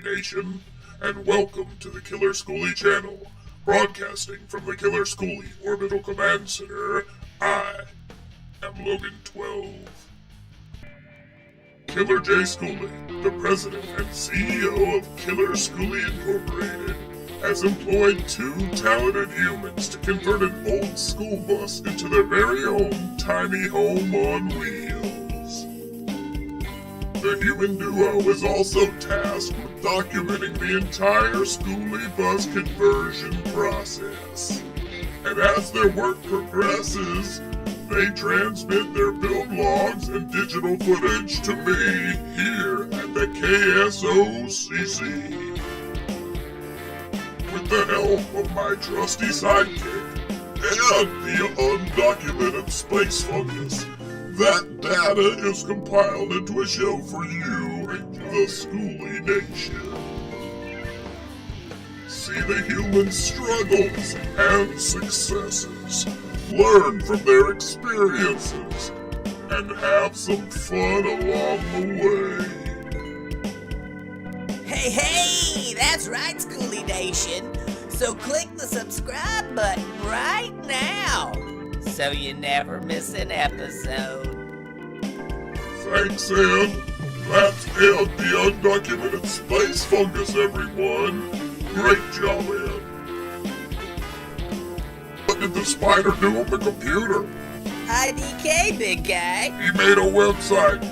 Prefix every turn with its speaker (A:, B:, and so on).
A: Nation, and welcome to the Killer Skoolie channel. Broadcasting from the Killer Skoolie Orbital Command Center, I am Logan 12. Killer J. Skoolie, the president and CEO of Killer Skoolie Incorporated, has employed two talented humans to convert an old school bus into their very own tiny home on wheels. The human duo is also tasked with documenting the entire Skoolie bus conversion process. And as their work progresses, they transmit their build logs and digital footage to me here at the KSOCC. With the help of my trusty sidekick and the undocumented space fungus, that data is compiled into a show for you, the Skoolie Nation. See the human struggles and successes, learn from their experiences, and have some fun along the way.
B: Hey, that's right, Skoolie Nation. So click the subscribe button right now, so you never miss an episode.
A: Thanks, Ed. That's Ed, the undocumented space fungus, everyone. Great job, Ed. What did the spider do on the computer?
B: IDK, big guy.
A: He made a website.